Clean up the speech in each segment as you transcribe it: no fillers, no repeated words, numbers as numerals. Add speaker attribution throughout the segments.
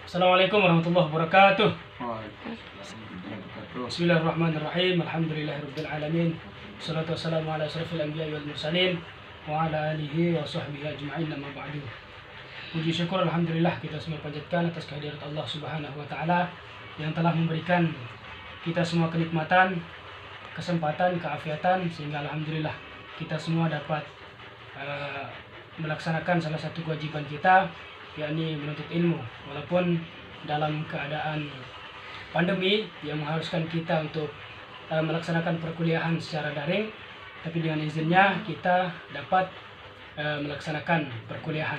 Speaker 1: Assalamualaikum warahmatullahi wabarakatuh.
Speaker 2: Waalaikumsalam.
Speaker 1: Bismillahirrahmanirrahim. Alhamdulillahirabbil alamin. Wassalatu wassalamu ala asyrafil anbiya'i wal mursalin wa ala alihi wa sahbihi ajma'in, amma ba'du. Puji syukur alhamdulillah kita semua panjatkan atas kehadirat Allah Subhanahu wa taala yang telah memberikan kita semua kenikmatan, kesempatan, keafiatan sehingga alhamdulillah kita semua dapat melaksanakan salah satu kewajiban kita, yakni menuntut ilmu, walaupun dalam keadaan pandemi yang mengharuskan kita untuk melaksanakan perkuliahan secara daring, tapi dengan izinnya kita dapat melaksanakan perkuliahan.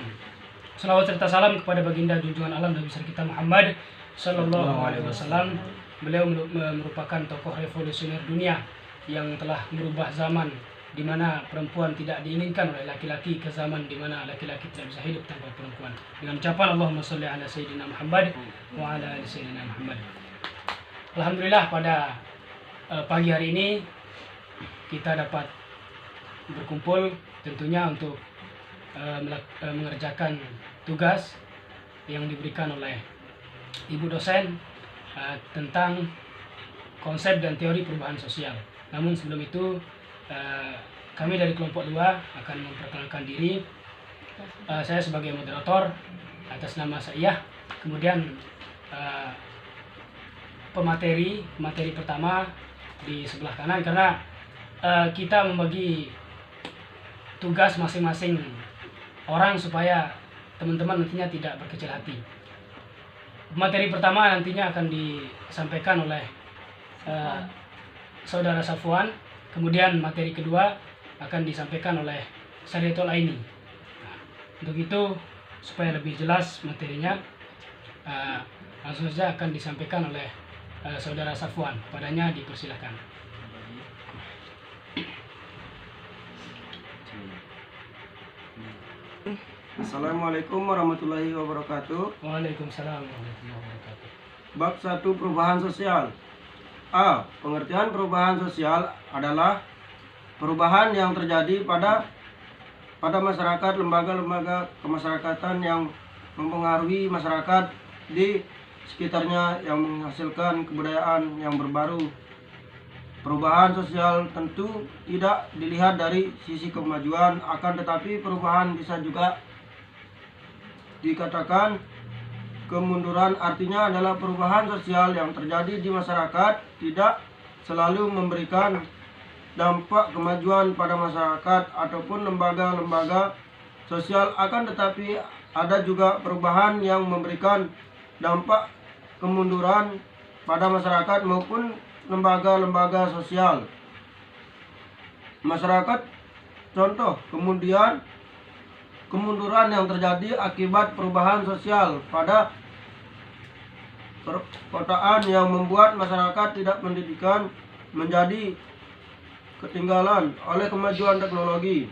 Speaker 1: Salawat serta salam kepada baginda junjungan alam Nabi besar kita Muhammad Sallallahu Alaihi Wasallam. Beliau merupakan tokoh revolusioner dunia yang telah merubah zaman di mana perempuan tidak diinginkan oleh laki-laki ke zaman di mana laki-laki tidak bisa hidup tanpa perempuan. Dengan ucapan Allahumma sholli ala sayyidina Muhammad wa ala ali sayyidina Muhammad. Alhamdulillah pada pagi hari ini kita dapat berkumpul tentunya untuk mengerjakan tugas yang diberikan oleh ibu dosen tentang konsep dan teori perubahan sosial. Namun sebelum itu kami dari kelompok 2 akan memperkenalkan diri. Saya sebagai moderator atas nama saya. Kemudian pemateri pertama di sebelah kanan, karena kita membagi tugas masing-masing orang supaya teman-teman nantinya tidak berkecil hati. Materi pertama nantinya akan disampaikan oleh Saudara Safwan. Kemudian materi kedua akan disampaikan oleh Sariatul Aini. Untuk itu supaya lebih jelas materinya, langsung saja akan disampaikan oleh Saudara Safwan. Padanya dipersilakan.
Speaker 2: Assalamualaikum warahmatullahi wabarakatuh.
Speaker 1: Waalaikumsalam warahmatullahi wabarakatuh.
Speaker 2: Bab 1, perubahan sosial. A. Pengertian perubahan sosial adalah perubahan yang terjadi pada masyarakat, lembaga-lembaga kemasyarakatan yang mempengaruhi masyarakat di sekitarnya yang menghasilkan kebudayaan yang berbaru. Perubahan sosial tentu tidak dilihat dari sisi kemajuan, akan tetapi perubahan bisa juga dikatakan kemunduran. Artinya adalah perubahan sosial yang terjadi di masyarakat tidak selalu memberikan dampak kemajuan pada masyarakat ataupun lembaga-lembaga sosial, akan tetapi ada juga perubahan yang memberikan dampak kemunduran pada masyarakat maupun lembaga-lembaga sosial. Masyarakat contoh kemunduran yang terjadi akibat perubahan sosial pada perkotaan yang membuat masyarakat tidak pendidikan menjadi ketinggalan oleh kemajuan teknologi.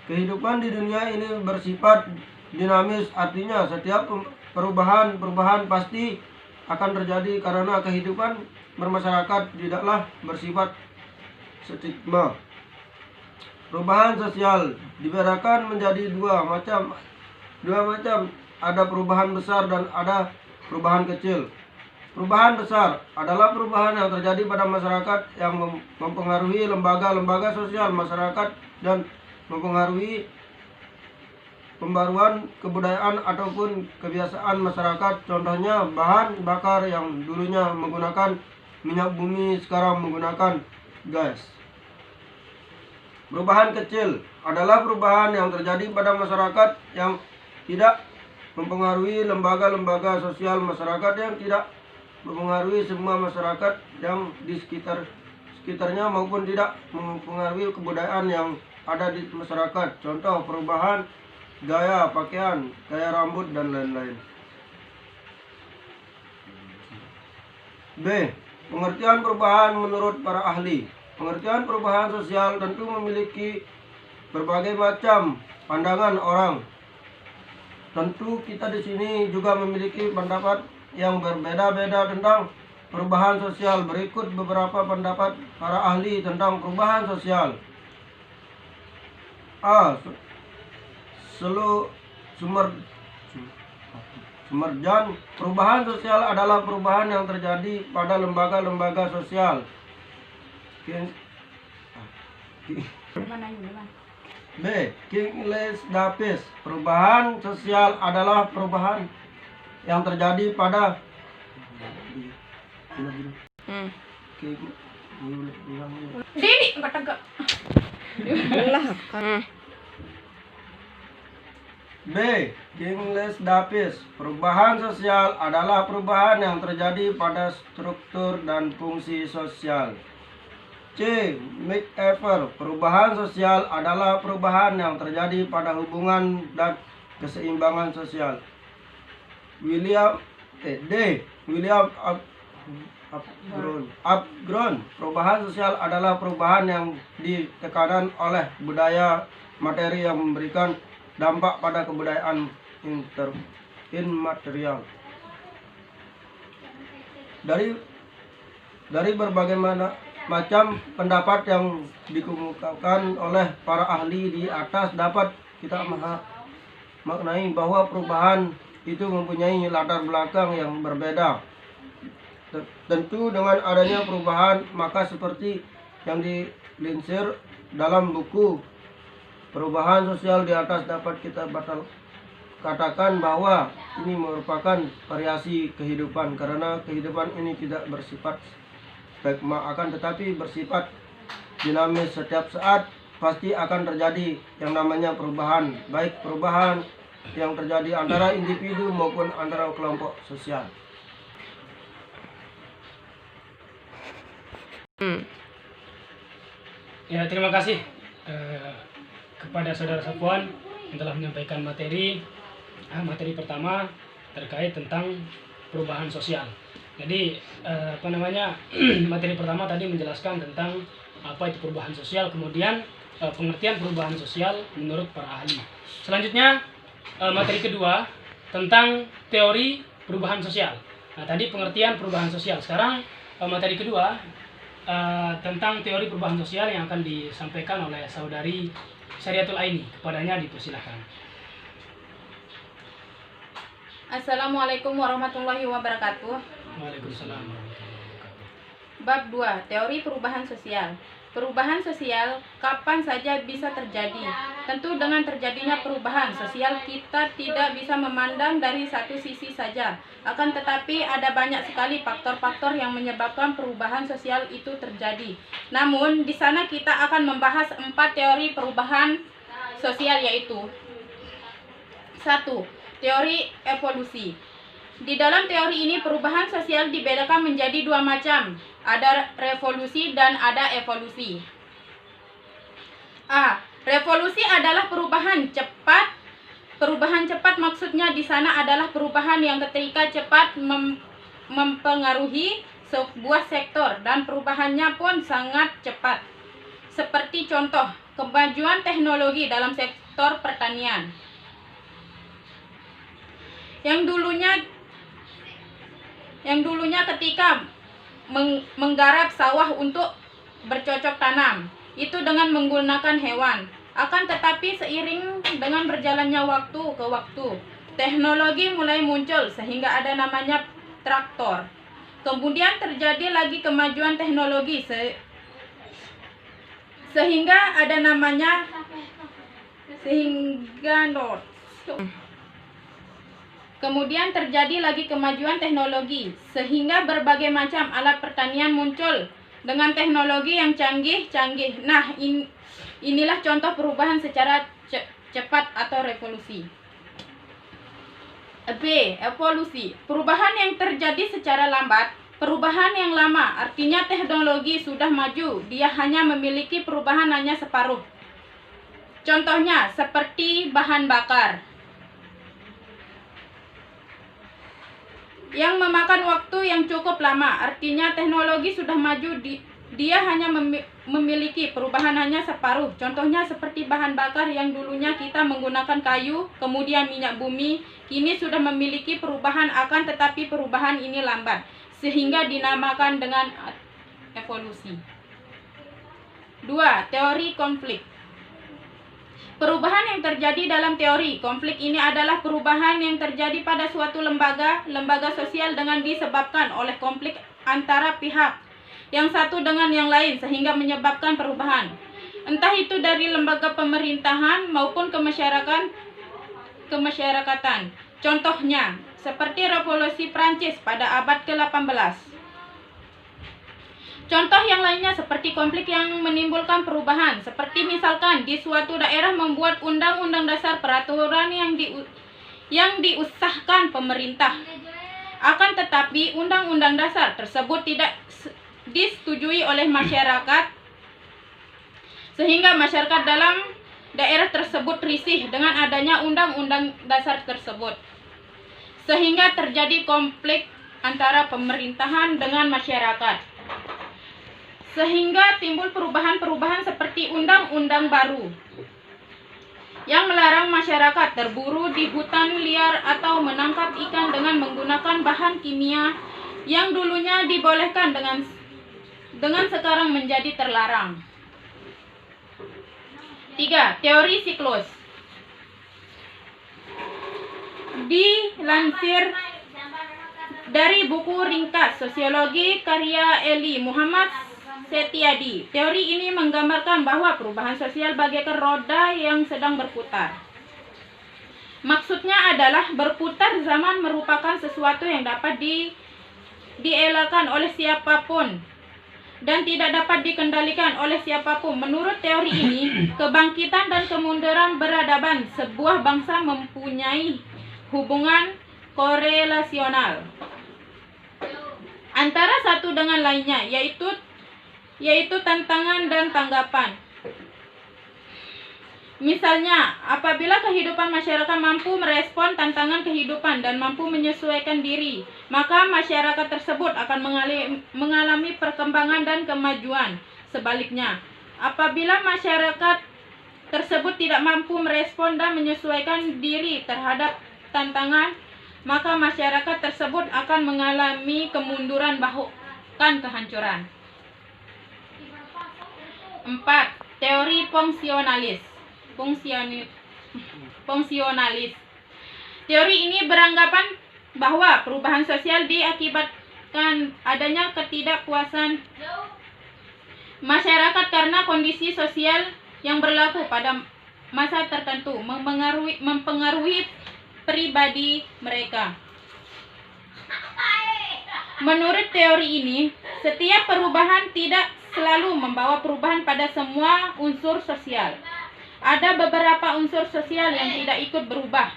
Speaker 2: Kehidupan di dunia ini bersifat dinamis, artinya setiap perubahan pasti akan terjadi karena kehidupan bermasyarakat tidaklah bersifat stigma. Perubahan sosial dibedakan menjadi dua macam. Ada perubahan besar dan ada perubahan kecil. Perubahan besar adalah perubahan yang terjadi pada masyarakat yang mempengaruhi lembaga-lembaga sosial masyarakat dan mempengaruhi pembaruan kebudayaan ataupun kebiasaan masyarakat. Contohnya bahan bakar yang dulunya menggunakan minyak bumi sekarang menggunakan gas. Perubahan kecil adalah perubahan yang terjadi pada masyarakat yang tidak mempengaruhi lembaga-lembaga sosial masyarakat, yang tidak mempengaruhi semua masyarakat yang di sekitarnya maupun tidak mempengaruhi kebudayaan yang ada di masyarakat. Contoh perubahan gaya pakaian, gaya rambut dan lain-lain. B. Pengertian perubahan menurut para ahli. Pengertian perubahan sosial tentu memiliki berbagai macam pandangan orang. Tentu kita di sini juga memiliki pendapat yang berbeda-beda tentang perubahan sosial. Berikut beberapa pendapat para ahli tentang perubahan sosial. A. Sumerjan, perubahan sosial adalah perubahan yang terjadi pada lembaga-lembaga sosial. B. King Les Davis, perubahan sosial adalah perubahan yang terjadi pada
Speaker 3: Dini, enggak tegak.
Speaker 2: B. King Les Davis, perubahan sosial adalah perubahan yang terjadi pada struktur dan fungsi sosial. C. McEver, perubahan sosial adalah perubahan yang terjadi pada hubungan dan keseimbangan sosial. D. William Upground, perubahan sosial adalah perubahan yang ditekankan oleh budaya materi yang memberikan dampak pada kebudayaan immaterial. Dari berbagai macam pendapat yang dikemukakan oleh para ahli di atas, dapat kita maknai bahwa perubahan itu mempunyai latar belakang yang berbeda. Tentu dengan adanya perubahan, maka seperti yang dilansir dalam buku Perubahan Sosial di atas, dapat kita katakan bahwa ini merupakan variasi kehidupan, karena kehidupan ini tidak bersifat stagma, akan tetapi bersifat dinamis. Setiap saat pasti akan terjadi yang namanya perubahan, baik perubahan yang terjadi antara individu maupun antara kelompok sosial.
Speaker 1: Ya, terima kasih kepada saudara Safwan yang telah menyampaikan materi pertama terkait tentang perubahan sosial. Jadi materi pertama tadi menjelaskan tentang apa itu perubahan sosial, kemudian pengertian perubahan sosial menurut para ahli. Selanjutnya materi kedua tentang teori perubahan sosial. Nah, tadi pengertian perubahan sosial. Sekarang materi kedua tentang teori perubahan sosial yang akan disampaikan oleh saudari Syariatul Aini. Kepadanya dipersilakan.
Speaker 3: Assalamualaikum warahmatullahi wabarakatuh.
Speaker 1: Waalaikumsalam.
Speaker 3: Bab 2. Teori perubahan sosial. Perubahan sosial kapan saja bisa terjadi. Tentu dengan terjadinya perubahan sosial, kita tidak bisa memandang dari satu sisi saja. Akan tetapi ada banyak sekali faktor-faktor yang menyebabkan perubahan sosial itu terjadi. Namun di sana kita akan membahas 4 teori perubahan sosial, yaitu 1. Teori evolusi. Di dalam teori ini perubahan sosial dibedakan menjadi 2 macam. Ada revolusi dan ada evolusi. A. Revolusi adalah perubahan cepat. Perubahan cepat maksudnya di sana adalah perubahan yang ketika cepat mempengaruhi sebuah sektor dan perubahannya pun sangat cepat. Seperti contoh, kemajuan teknologi dalam sektor pertanian. Yang dulunya ketika menggarap sawah untuk bercocok tanam, itu dengan menggunakan hewan. Akan tetapi seiring dengan berjalannya waktu ke waktu, teknologi mulai muncul sehingga ada namanya traktor. Kemudian terjadi lagi kemajuan teknologi sehingga ada namanya Kemudian terjadi lagi kemajuan teknologi sehingga berbagai macam alat pertanian muncul dengan teknologi yang canggih-canggih. Nah, inilah contoh perubahan secara cepat atau revolusi. B. Evolusi. Perubahan yang terjadi secara lambat. Perubahan yang lama artinya teknologi sudah maju, dia hanya memiliki perubahan hanya separuh. Contohnya seperti bahan bakar yang memakan waktu yang cukup lama, artinya teknologi sudah maju, dia hanya memiliki perubahan hanya separuh. Contohnya seperti bahan bakar yang dulunya kita menggunakan kayu, kemudian minyak bumi, kini sudah memiliki perubahan, akan tetapi perubahan ini lambat, sehingga dinamakan dengan evolusi. 2. Teori konflik. Perubahan yang terjadi dalam teori konflik ini adalah perubahan yang terjadi pada suatu lembaga sosial dengan disebabkan oleh konflik antara pihak yang satu dengan yang lain sehingga menyebabkan perubahan. Entah itu dari lembaga pemerintahan maupun kemasyarakatan. Contohnya, seperti Revolusi Prancis pada abad ke-18. Contoh yang lainnya seperti konflik yang menimbulkan perubahan, seperti misalkan di suatu daerah membuat undang-undang dasar peraturan yang diusahakan pemerintah. Akan tetapi undang-undang dasar tersebut tidak disetujui oleh masyarakat, sehingga masyarakat dalam daerah tersebut risih dengan adanya undang-undang dasar tersebut. Sehingga terjadi konflik antara pemerintahan dengan masyarakat. Sehingga timbul perubahan-perubahan seperti undang-undang baru yang melarang masyarakat berburu di hutan liar atau menangkap ikan dengan menggunakan bahan kimia yang dulunya dibolehkan dengan sekarang menjadi terlarang. 3. Teori siklus. Dilansir dari buku ringkas Sosiologi karya Eli Muhammad Setiadi, teori ini menggambarkan bahwa perubahan sosial bagaikan roda yang sedang berputar. Maksudnya adalah berputar zaman merupakan sesuatu yang dapat dielakkan oleh siapapun dan tidak dapat dikendalikan oleh siapapun. Menurut teori ini, kebangkitan dan kemunduran peradaban sebuah bangsa mempunyai hubungan korelasional antara satu dengan lainnya, yaitu tantangan dan tanggapan. Misalnya, apabila kehidupan masyarakat mampu merespon tantangan kehidupan dan mampu menyesuaikan diri, maka masyarakat tersebut akan mengalami perkembangan dan kemajuan. Sebaliknya, apabila masyarakat tersebut tidak mampu merespon dan menyesuaikan diri terhadap tantangan, maka masyarakat tersebut akan mengalami kemunduran bahkan kehancuran. 4. Teori fungsionalis. Teori ini beranggapan bahwa perubahan sosial diakibatkan adanya ketidakpuasan masyarakat karena kondisi sosial yang berlaku pada masa tertentu mempengaruhi pribadi mereka. Menurut teori ini, setiap perubahan tidak selalu membawa perubahan pada semua unsur sosial. Ada beberapa unsur sosial yang tidak ikut berubah.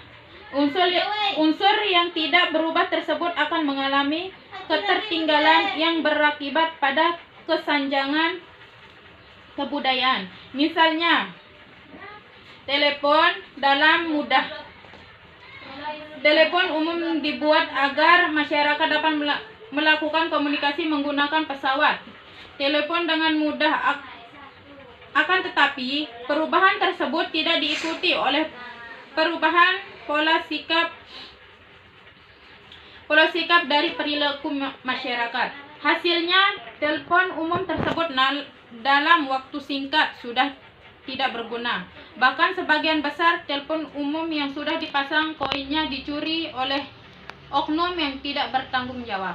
Speaker 3: Unsur yang tidak berubah tersebut akan mengalami ketertinggalan yang berakibat pada kesenjangan kebudayaan. Misalnya, telepon umum dibuat agar masyarakat dapat melakukan komunikasi menggunakan pesawat telepon dengan mudah. Akan tetapi, perubahan tersebut tidak diikuti oleh perubahan pola sikap dari perilaku masyarakat. Hasilnya, telepon umum tersebut dalam waktu singkat sudah tidak berguna. Bahkan sebagian besar telepon umum yang sudah dipasang koinnya dicuri oleh oknum yang tidak bertanggung jawab.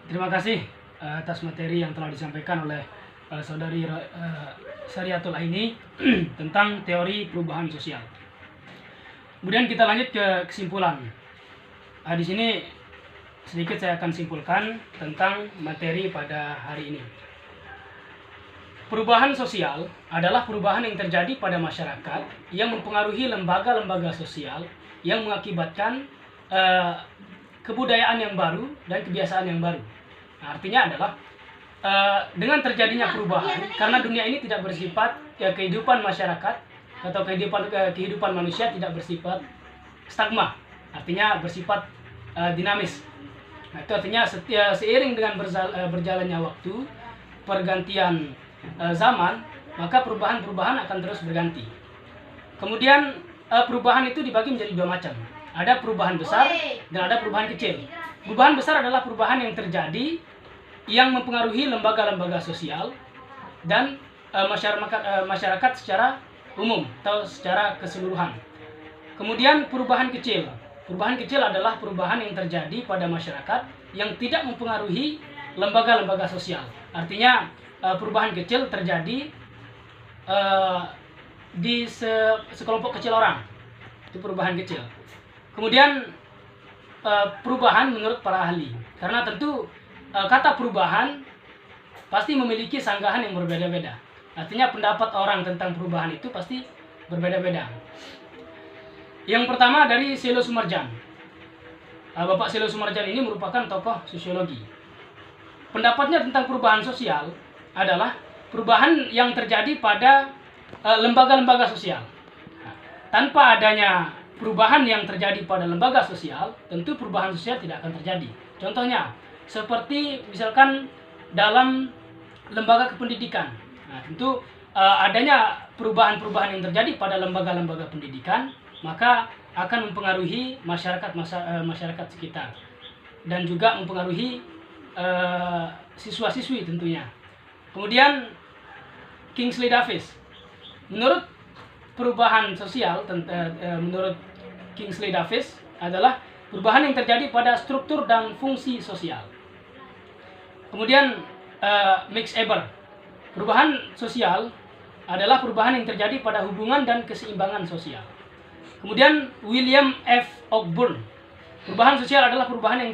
Speaker 1: Terima kasih atas materi yang telah disampaikan oleh saudari Sariatul Aini tentang teori perubahan sosial. Kemudian kita lanjut ke kesimpulan. Di sini sedikit saya akan simpulkan tentang materi pada hari ini. Perubahan sosial adalah perubahan yang terjadi pada masyarakat yang mempengaruhi lembaga-lembaga sosial yang mengakibatkan kebudayaan yang baru dan kebiasaan yang baru. Nah, artinya adalah dengan terjadinya perubahan, karena dunia ini tidak bersifat kehidupan masyarakat atau kehidupan manusia tidak bersifat stagma, artinya bersifat dinamis. Nah, itu artinya seiring dengan berjalannya waktu, pergantian zaman, maka perubahan-perubahan akan terus berganti. Kemudian perubahan itu dibagi menjadi dua macam. Ada perubahan besar dan ada perubahan kecil. Perubahan besar adalah perubahan yang terjadi yang mempengaruhi lembaga-lembaga sosial dan masyarakat secara umum atau secara keseluruhan. Kemudian perubahan kecil. Perubahan kecil adalah perubahan yang terjadi pada masyarakat yang tidak mempengaruhi lembaga-lembaga sosial. Artinya perubahan kecil terjadi di sekelompok kecil orang. Itu perubahan kecil. Kemudian perubahan menurut para ahli. Karena tentu kata perubahan pasti memiliki sanggahan yang berbeda-beda. Artinya pendapat orang tentang perubahan itu pasti berbeda-beda. Yang pertama dari Selo Sumarjan. Bapak Selo Sumarjan ini merupakan tokoh sosiologi. Pendapatnya tentang perubahan sosial adalah perubahan yang terjadi pada lembaga-lembaga sosial. Tanpa adanya perubahan yang terjadi pada lembaga sosial, tentu perubahan sosial tidak akan terjadi. Contohnya, seperti misalkan dalam lembaga kependidikan. Nah, tentu adanya perubahan-perubahan yang terjadi pada lembaga-lembaga pendidikan, maka akan mempengaruhi masyarakat sekitar dan juga mempengaruhi siswa-siswi tentunya. Kemudian Kingsley Davis, menurut perubahan sosial, menurut Kingsley Davis adalah perubahan yang terjadi pada struktur dan fungsi sosial. Kemudian Max Eber, perubahan sosial adalah perubahan yang terjadi pada hubungan dan keseimbangan sosial. Kemudian William F. Ogburn, perubahan sosial adalah perubahan yang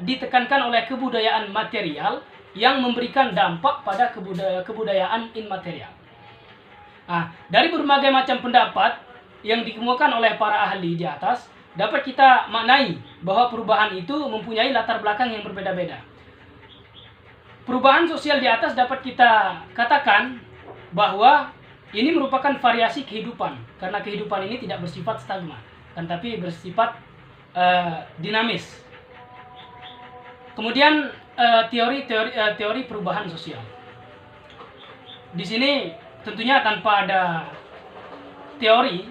Speaker 1: ditekankan oleh kebudayaan material yang memberikan dampak pada kebudayaan immaterial. Nah, dari berbagai macam pendapat yang dikemukakan oleh para ahli di atas, dapat kita maknai bahwa perubahan itu mempunyai latar belakang yang berbeda-beda. Perubahan sosial di atas dapat kita katakan bahwa ini merupakan variasi kehidupan, karena kehidupan ini tidak bersifat stagnan, tetapi bersifat dinamis. Kemudian teori perubahan sosial. Di sini tentunya tanpa ada teori,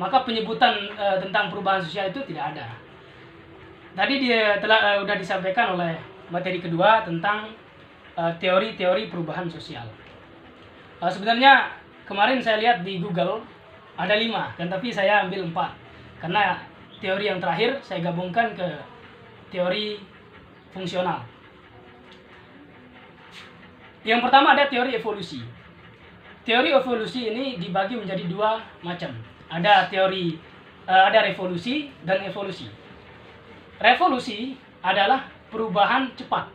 Speaker 1: maka penyebutan tentang perubahan sosial itu tidak ada. Tadi sudah disampaikan oleh materi kedua tentang teori-teori perubahan sosial. Sebenarnya kemarin saya lihat di Google ada 5, kan, tapi saya ambil 4 karena teori yang terakhir saya gabungkan ke teori fungsional. Yang pertama ada teori evolusi. Teori evolusi ini dibagi menjadi 2 macam. Ada revolusi dan evolusi. Revolusi adalah perubahan cepat.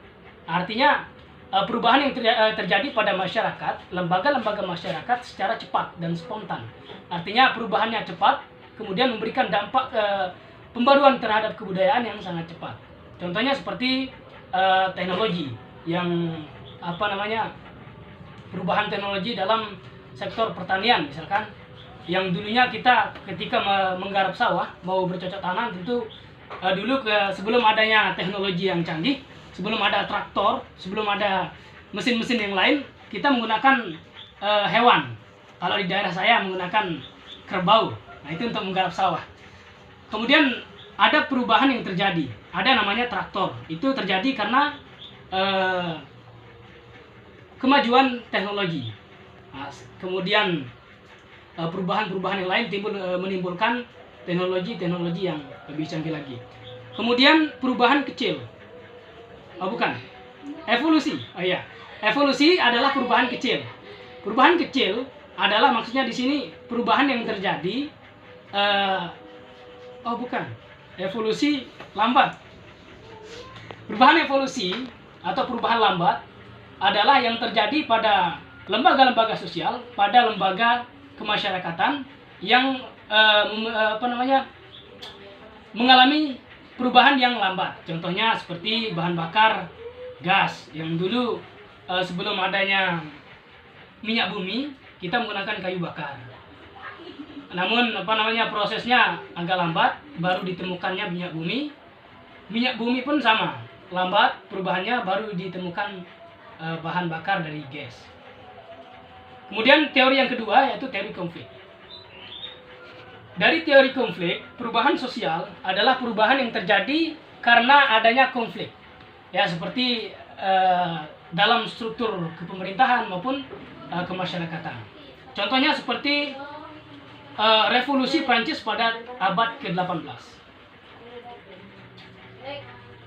Speaker 1: Artinya perubahan yang terjadi pada masyarakat, lembaga-lembaga masyarakat secara cepat dan spontan. Artinya perubahannya cepat, kemudian memberikan dampak pembaruan terhadap kebudayaan yang sangat cepat. Contohnya seperti teknologi yang perubahan teknologi dalam sektor pertanian misalkan, yang dulunya kita ketika menggarap sawah mau bercocok tanam tentu dulu sebelum adanya teknologi yang canggih, sebelum ada traktor, sebelum ada mesin-mesin yang lain, kita menggunakan hewan. Kalau di daerah saya menggunakan kerbau. Nah, itu untuk menggarap sawah. Kemudian ada perubahan yang terjadi. Ada namanya traktor. Itu terjadi karena kemajuan teknologi. Nah, kemudian perubahan-perubahan yang lain menimbulkan teknologi yang lebih canggih lagi. Kemudian perubahan kecil. Oh bukan, evolusi. Oh iya, evolusi adalah perubahan kecil. Perubahan kecil adalah maksudnya di sini perubahan yang terjadi. Oh bukan, evolusi lambat. Perubahan evolusi atau perubahan lambat adalah yang terjadi pada lembaga-lembaga sosial, pada lembaga kemasyarakatan yang mengalami perubahan yang lambat. Contohnya seperti bahan bakar gas yang dulu sebelum adanya minyak bumi kita menggunakan kayu bakar. Namun prosesnya agak lambat, baru ditemukannya minyak bumi. Minyak bumi pun sama, lambat perubahannya, baru ditemukan bahan bakar dari gas. Kemudian teori yang kedua yaitu teori konflik. Dari teori konflik, perubahan sosial adalah perubahan yang terjadi karena adanya konflik. Ya, seperti dalam struktur kepemerintahan maupun kemasyarakatan. Contohnya seperti revolusi Prancis pada abad ke-18.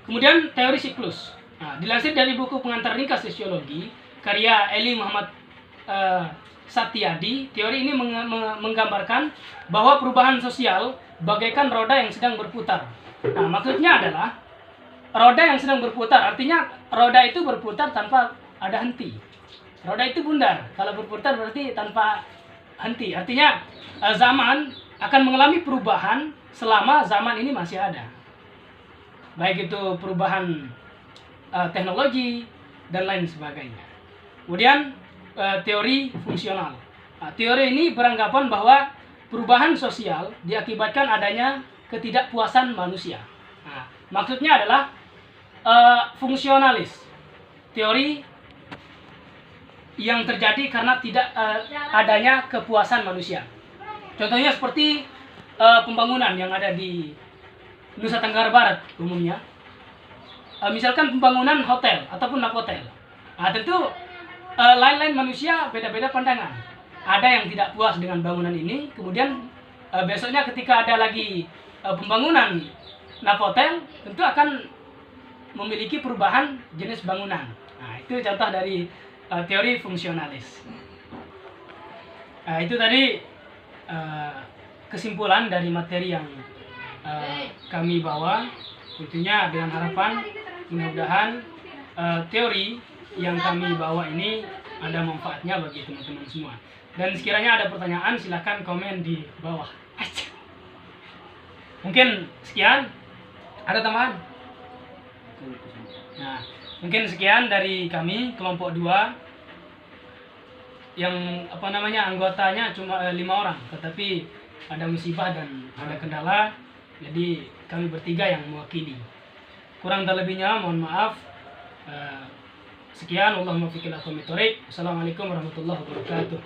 Speaker 1: Kemudian teori siklus. Nah, dilansir dari buku Pengantar Ringkas Sosiologi karya Eli Muhammad Satyadi, teori ini menggambarkan bahwa perubahan sosial bagaikan roda yang sedang berputar. Nah, maksudnya adalah roda yang sedang berputar, artinya roda itu berputar tanpa ada henti. Roda itu bundar, kalau berputar berarti tanpa henti. Artinya zaman akan mengalami perubahan selama zaman ini masih ada. Baik itu perubahan teknologi dan lain sebagainya. Kemudian teori fungsional. Nah, teori ini beranggapan bahwa perubahan sosial diakibatkan adanya ketidakpuasan manusia. Nah, maksudnya adalah fungsionalis. Teori yang terjadi karena tidak adanya kepuasan manusia. Contohnya seperti pembangunan yang ada di Nusa Tenggara Barat umumnya. Misalkan pembangunan hotel ataupun napotel. Nah, tentu lain-lain manusia beda-beda pandangan. Ada yang tidak puas dengan bangunan ini, kemudian besoknya ketika ada lagi pembangunan napotel, tentu akan memiliki perubahan jenis bangunan. Nah, itu contoh dari teori fungsionalis. Nah, itu tadi kesimpulan dari materi yang kami bawa. Tentunya dengan harapan mudah-mudahan teori yang kami bawa ini ada manfaatnya bagi teman-teman semua. Dan sekiranya ada pertanyaan silahkan komen di bawah. Mungkin sekian. Ada tambahan? Nah, mungkin sekian dari kami kelompok 2 yang anggotanya cuma 5 orang, tetapi ada musibah dan ada kendala, jadi kami bertiga yang mewakili. Kurang dan lebihnya mohon maaf. Sekian, Allahumma fiqil aqwamit thoriq. Assalamualaikum warahmatullahi wabarakatuh.